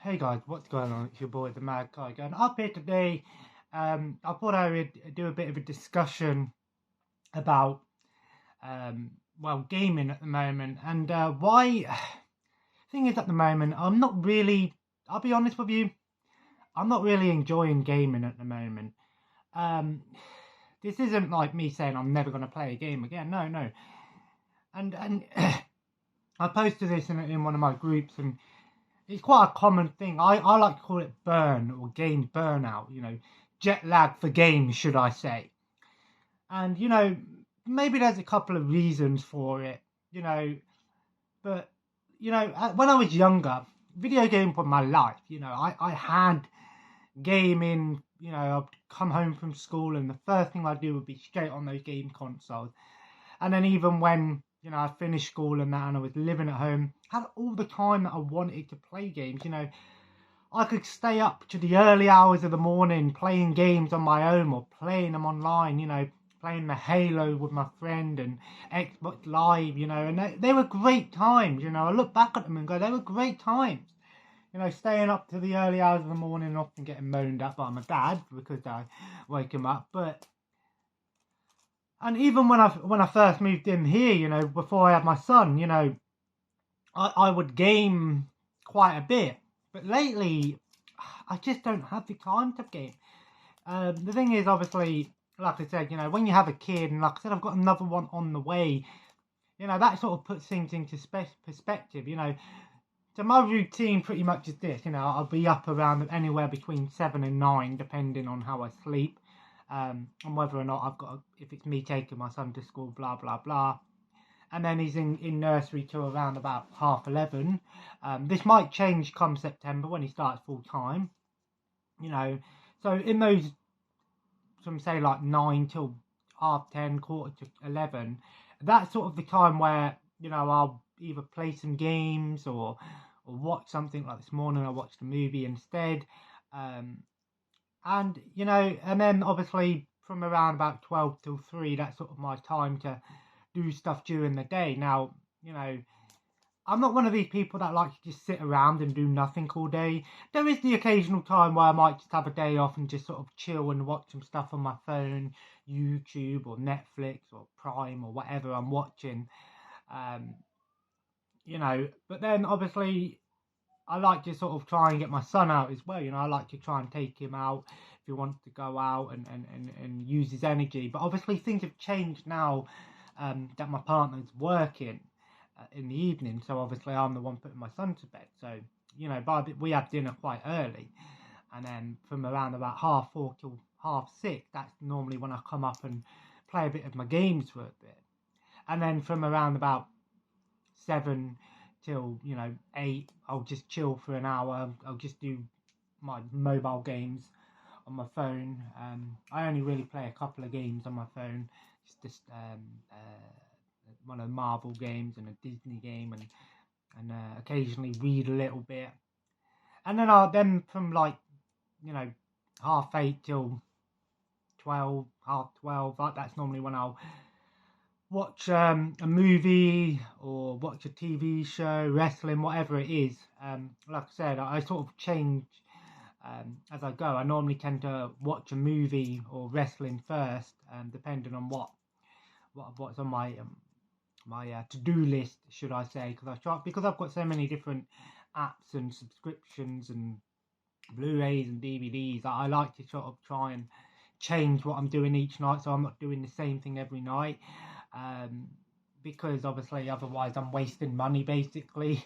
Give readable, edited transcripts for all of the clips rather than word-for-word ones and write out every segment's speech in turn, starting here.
Hey guys, what's going on? It's your boy the Mad Guy going up here today. I thought I would do a bit of a discussion about gaming at the moment and why. Thing is, at the moment, I'm not really. I'll be honest with you, I'm not really enjoying gaming at the moment. Um, this isn't like me saying I'm never going to play a game again. No, no. And I posted this in one of my groups and it's quite a common thing. I like to call it burn or game burnout, jet lag for games, should I say. And, maybe there's a couple of reasons for it, you know, but, when I was younger, video games were my life. I had gaming, I'd come home from school and the first thing I'd do would be straight on those game consoles. And then even when, I finished school and that and I was living at home, had all the time that I wanted to play games, I could stay up to the early hours of the morning playing games on my own or playing them online, playing the Halo with my friend and Xbox Live, and they were great times, I look back at them and go, they were great times. Staying up to the early hours of the morning and often getting moaned at by my dad because I wake him up. And even when I first moved in here, before I had my son, I would game quite a bit. But lately, I just don't have the time to game. The thing is, obviously, like I said, when you have a kid, and like I said, I've got another one on the way, that sort of puts things into perspective, So my routine pretty much is this, I'll be up around anywhere between 7 and 9, depending on how I sleep. And whether or not if it's me taking my son to school, blah, blah, blah. And then he's in nursery till around about 11:30. This might change come September when he starts full time, So in those, from say like 9 till 10:30, quarter to 11, that's sort of the time where, I'll either play some games or watch something. Like this morning I watched a movie instead. And then obviously from around about 12 till 3, that's sort of my time to do stuff during the day. Now, I'm not one of these people that like to just sit around and do nothing all day. There is the occasional time where I might just have a day off and just sort of chill and watch some stuff on my phone, YouTube or Netflix or Prime or whatever I'm watching. Um, but then obviously I like to sort of try and get my son out as well. I like to try and take him out if he wants to go out and use his energy. But obviously things have changed now that my partner's working in the evening. So obviously I'm the one putting my son to bed. So, we have dinner quite early. And then from around about 4:30 till 6:30, that's normally when I come up and play a bit of my games for a bit. And then from around about 7 till 8, I'll just chill for an hour. I'll just do my mobile games on my phone. I only really play a couple of games on my phone, just one of the Marvel games and a Disney game, and occasionally read a little bit. And then from like 8:30 till 12, 12:30, like that's normally when I'll watch a movie or watch a TV show, wrestling, whatever it is. Like I said, I sort of change as I go. I normally tend to watch a movie or wrestling first, depending on what's on my to-do list, should I say? Because I've got so many different apps and subscriptions and Blu-rays and DVDs. I like to sort of try and change what I'm doing each night, so I'm not doing the same thing every night. Because obviously otherwise I'm wasting money basically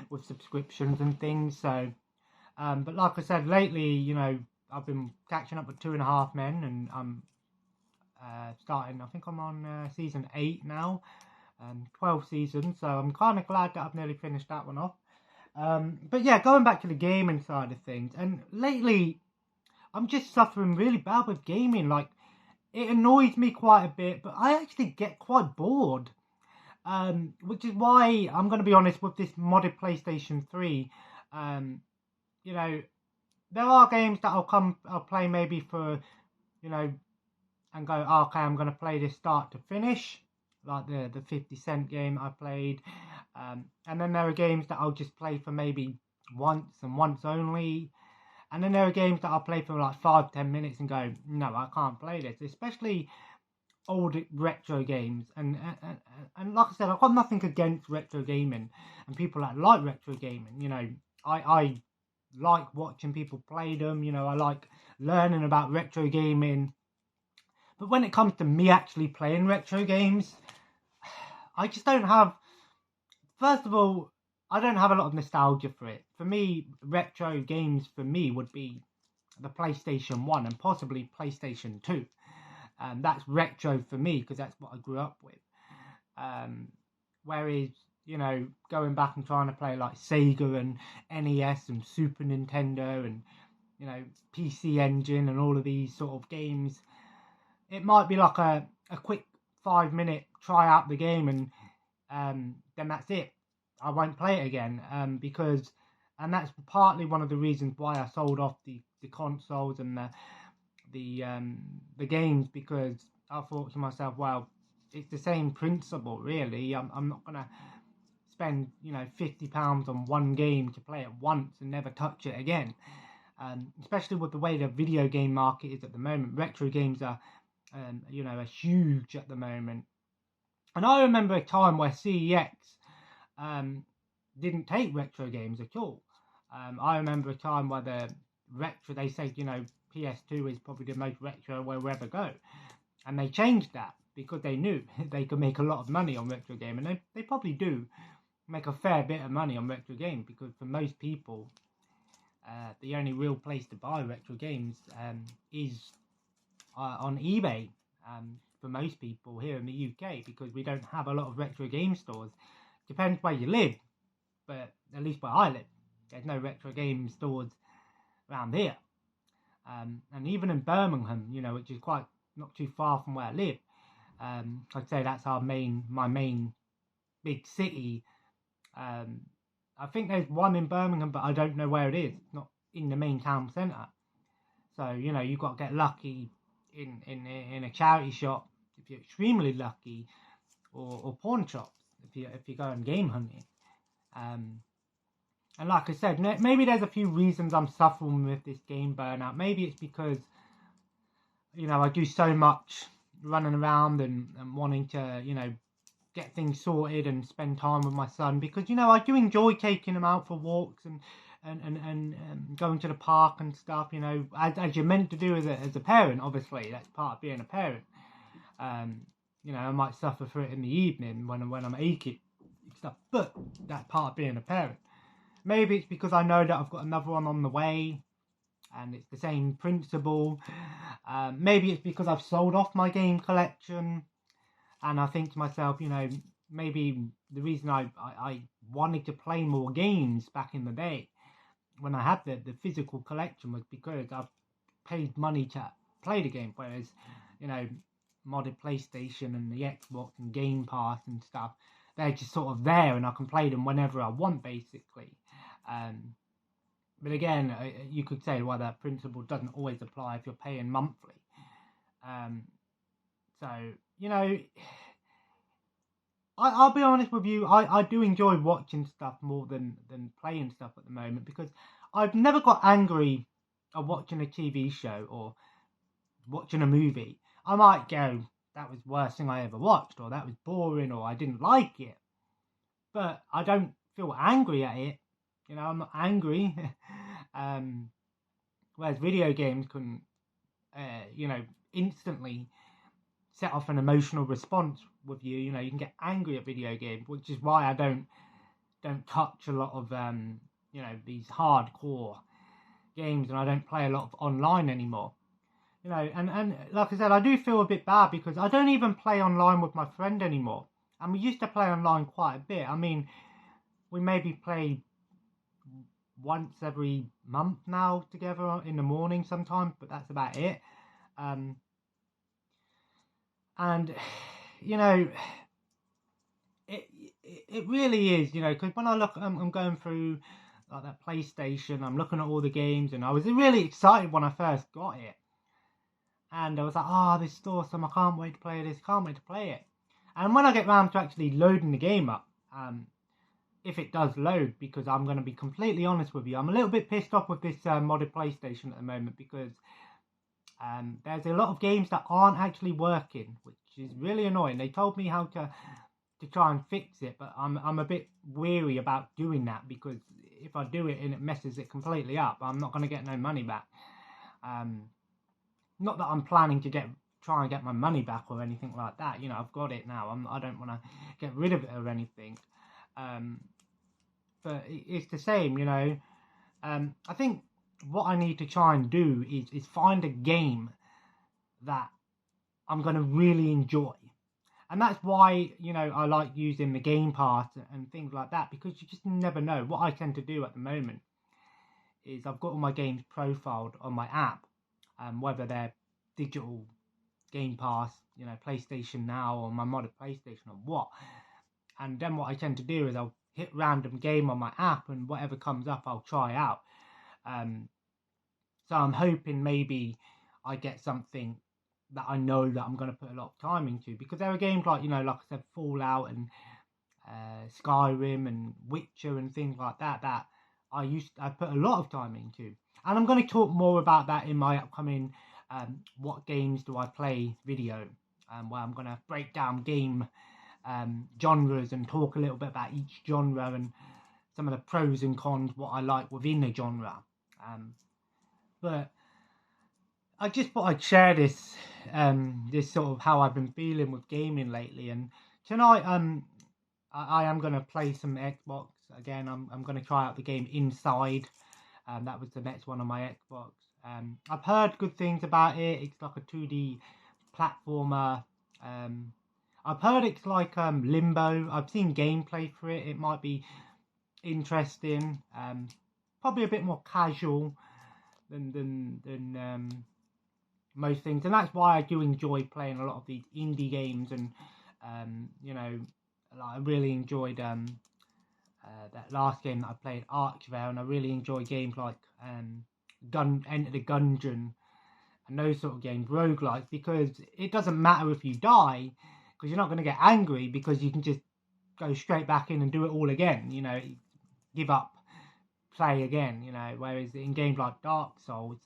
with subscriptions and things. So but like I said, lately, I've been catching up with 2.5 Men, and I'm starting, I think I'm on season 8 now, 12 seasons, so I'm kind of glad that I've nearly finished that one off. But yeah, going back to the gaming side of things, and lately I'm just suffering really bad with gaming. Like, it annoys me quite a bit, but I actually get quite bored. Which is why I'm going to be honest with this modded PlayStation 3. There are games that I'll play maybe for, and go, okay, I'm going to play this start to finish, like the 50 Cent game I played. And then there are games that I'll just play for maybe once and once only. And then there are games that I'll play for like 5-10 minutes and go, no, I can't play this. Especially old retro games. And like I said, I've got nothing against retro gaming and people that like retro gaming. You know, I like watching people play them. You know, I like learning about retro gaming. But when it comes to me actually playing retro games, I just don't have. First of all, I don't have a lot of nostalgia for it. For me, retro games for me would be the PlayStation 1 and possibly PlayStation 2. That's retro for me because that's what I grew up with. Whereas, you know, going back and trying to play like Sega and NES and Super Nintendo and, you know, PC Engine and all of these sort of games, it might be like a quick 5-minute try out the game and then that's it. I won't play it again because, and that's partly one of the reasons why I sold off the consoles and the games, because I thought to myself, well, it's the same principle really. I'm not gonna spend, you know, £50 on one game to play it once and never touch it again. Especially with the way the video game market is at the moment, retro games are, you know, are huge at the moment. And I remember a time where CEX didn't take retro games at all. I remember a time where the retro, they said, you know, PS2 is probably the most retro we'll ever go. And they changed that because they knew they could make a lot of money on retro game. And they probably do make a fair bit of money on retro games, because for most people, the only real place to buy retro games is on eBay. For most people here in the UK, because we don't have a lot of retro game stores. Depends where you live, but at least where I live, there's no retro game stores around here. And even in Birmingham, you know, which is quite not too far from where I live, I'd say that's my main big city. I think there's one in Birmingham, but I don't know where it is. It's not in the main town centre. So, you know, you've got to get lucky in a charity shop if you're extremely lucky, or pawn shops if you go and game hunting. And like I said, maybe there's a few reasons I'm suffering with this game Burnout. Maybe it's because, you know, I do so much running around and wanting to, you know, get things sorted and spend time with my son, because, you know, I do enjoy taking him out for walks and going to the park and stuff, you know, as you're meant to do as a parent. Obviously that's part of being a parent. You know, I might suffer for it in the evening when I'm aching and stuff, but that's part of being a parent. Maybe it's because I know that I've got another one on the way and it's the same principle. Maybe it's because I've sold off my game collection and I think to myself, you know, maybe the reason I wanted to play more games back in the day when I had the physical collection was because I've paid money to play the game, whereas, you know, modded PlayStation and the Xbox and Game Pass and stuff, they're just sort of there and I can play them whenever I want, basically. But again, you could say, well, that principle doesn't always apply if you're paying monthly. So, you know, I'll be honest with you, I do enjoy watching stuff more than playing stuff at the moment, because I've never got angry at watching a TV show or watching a movie. I might go, that was the worst thing I ever watched, or that was boring, or I didn't like it. But I don't feel angry at it. You know, I'm not angry. Whereas video games can, you know, instantly set off an emotional response with you. You know, you can get angry at video games, which is why I don't touch a lot of, you know, these hardcore games, and I don't play a lot of online anymore. You know, and like I said, I do feel a bit bad because I don't even play online with my friend anymore. And we used to play online quite a bit. I mean, we maybe play once every month now together in the morning sometimes, but that's about it. And, you know, it really is, you know, because when I look, I'm going through like that PlayStation, I'm looking at all the games, and I was really excited when I first got it. And I was like, oh, this is awesome, I can't wait to play this, can't wait to play it. And when I get round to actually loading the game up, if it does load, because I'm going to be completely honest with you, I'm a little bit pissed off with this modded PlayStation at the moment, because there's a lot of games that aren't actually working, which is really annoying. They told me how to try and fix it, but I'm a bit weary about doing that, because if I do it and it messes it completely up, I'm not going to get no money back. Not that I'm planning to try and get my money back or anything like that. You know, I've got it now. I don't want to get rid of it or anything. But it's the same, you know. I think what I need to try and do is find a game that I'm going to really enjoy. And that's why, you know, I like using the Game Pass and things like that, because you just never know. What I tend to do at the moment is I've got all my games profiled on my app, whether they're digital Game Pass, you know, PlayStation Now, or my modded PlayStation, or what. And then what I tend to do is I'll hit random game on my app, and whatever comes up I'll try out. So I'm hoping maybe I get something that I know that I'm going to put a lot of time into, because there are games like, you know, like I said, Fallout and Skyrim and Witcher and things like that that I put a lot of time into. And I'm going to talk more about that in my upcoming what games do I play video, where I'm going to break down game genres and talk a little bit about each genre and some of the pros and cons, what I like within a genre. But I just thought I'd share this this sort of how I've been feeling with gaming lately. And tonight I am going to play some Xbox again. I'm going to try out the game Inside. That was the next one on my Xbox. I've heard good things about it. It's like a 2D platformer. I've heard it's like Limbo. I've seen gameplay for it. It might be interesting. Probably a bit more casual than most things, and that's why I do enjoy playing a lot of these indie games. And you know, like I really enjoyed that last game that I played, Archvale, and I really enjoy games like Enter the Gungeon and those sort of games, roguelikes, because it doesn't matter if you die, because you're not going to get angry, because you can just go straight back in and do it all again, you know, give up, play again, you know. Whereas in games like Dark Souls,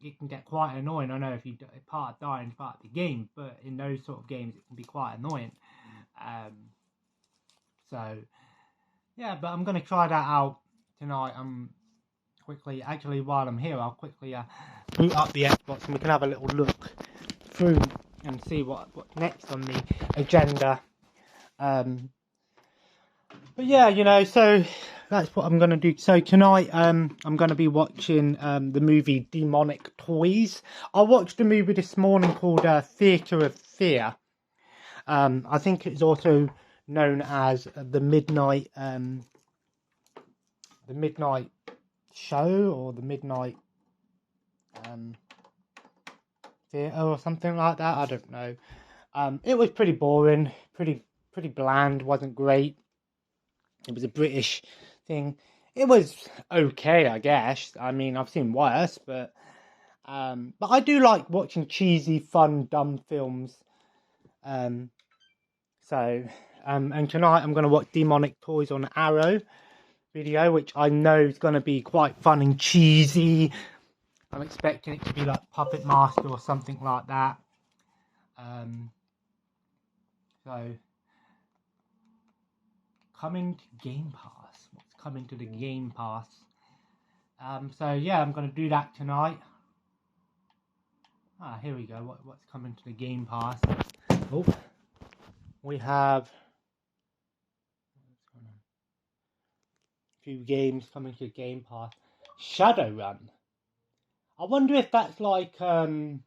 it can get quite annoying. I know if part of dying is part of the game, but in those sort of games it can be quite annoying. So yeah, but I'm going to try that out tonight. Quickly, actually, while I'm here, I'll quickly boot up the Xbox and we can have a little look through and see what's next on the agenda. But yeah, you know, so that's what I'm going to do. So tonight, I'm going to be watching the movie Demonic Toys. I watched a movie this morning called Theatre of Fear. I think it's also known as the Midnight Show, or the Midnight Theatre, or something like that. I don't know. It was pretty boring, pretty bland. Wasn't great. It was a British thing. It was okay, I guess. I mean, I've seen worse, but I do like watching cheesy, fun, dumb films. And tonight I'm going to watch Demonic Toys on Arrow video, which I know is going to be quite fun and cheesy. I'm expecting it to be like Puppet Master or something like that. So coming to Game Pass. What's coming to the Game Pass? So yeah, I'm going to do that tonight. Here we go. What's coming to the Game Pass? Oh, we have a few games coming to Game Pass. Shadowrun. I wonder if that's like the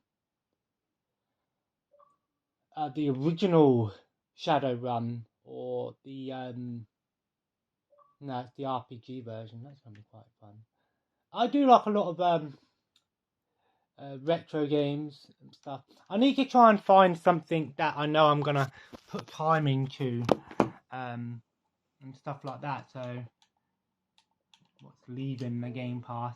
original Shadowrun, or the no, it's the RPG version. That's gonna be quite fun. I do like a lot of retro games and stuff. I need to try and find something that I know I'm gonna put time into, and stuff like that. So what's leaving the Game Pass?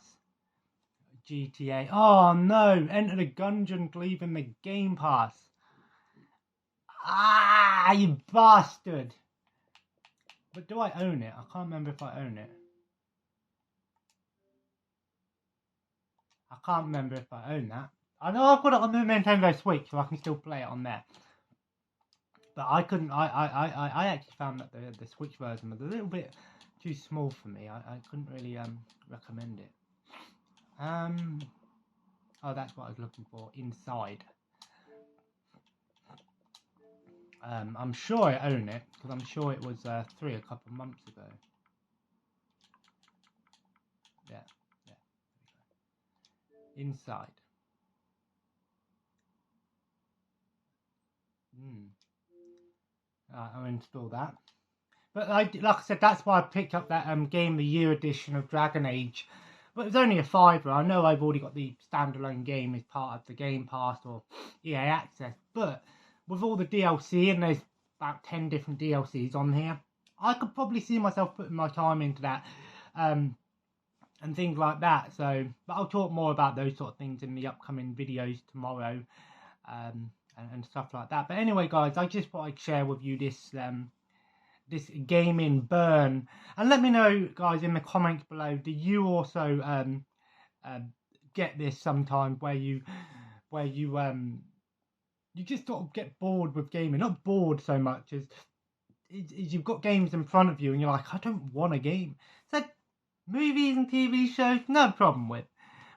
GTA. Oh no, Enter the Gungeon leaving the Game Pass. You bastard. But do I own it? I can't remember if I own it. I can't remember if I own that. I know I've got it on the Nintendo Switch, so I can still play it on there. But I couldn't. I actually found that the Switch version was a little bit too small for me. I couldn't really recommend it. Oh, that's what I was looking for. Inside. I'm sure I own it because I'm sure it was 3 a couple of months ago. Yeah. Inside. I'll install that. But like I said, that's why I picked up that Game of the Year edition of Dragon Age. But it's only a £5. I know I've already got the standalone game as part of the Game Pass or EA Access. But with all the DLC, and there's about 10 different DLCs on here, I could probably see myself putting my time into that. And things like that. So, but I'll talk more about those sort of things in the upcoming videos tomorrow, and stuff like that. But anyway, guys, I just thought I'd share with you this this gaming burn, and let me know, guys, in the comments below. Do you also get this sometimes where you you just sort of get bored with gaming? Not bored so much as you've got games in front of you, and you're like, I don't want a game. So movies and TV shows, no problem with.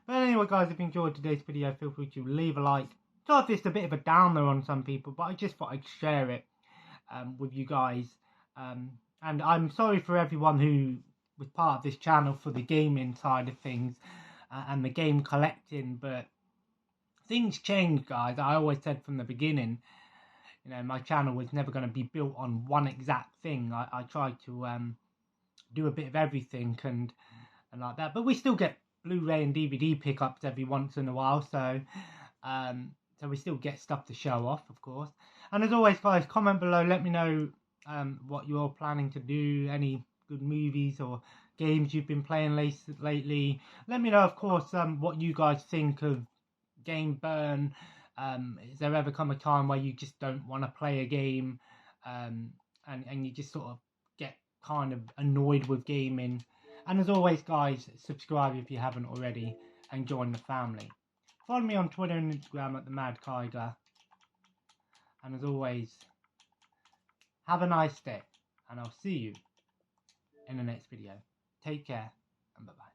But anyway, guys, if you enjoyed today's video, feel free to leave a like. Sorry if this is a bit of a downer on some people, but I just thought I'd share it with you guys. And I'm sorry for everyone who was part of this channel for the gaming side of things and the game collecting, but things change, guys. I always said from the beginning, you know, my channel was never going to be built on one exact thing. I tried to do a bit of everything and like that, but we still get Blu-ray and DVD pickups every once in a while, so we still get stuff to show off, of course. And as always, guys, comment below, let me know what you're planning to do, any good movies or games you've been playing lately. Let me know, of course, what you guys think of game burn. Is there ever come a time where you just don't want to play a game and you just sort of get kind of annoyed with gaming? And as always, guys, subscribe if you haven't already and join the family. Follow me on Twitter and Instagram at the Mad Kiger. And as always, have a nice day, and I'll see you in the next video. Take care, and bye-bye.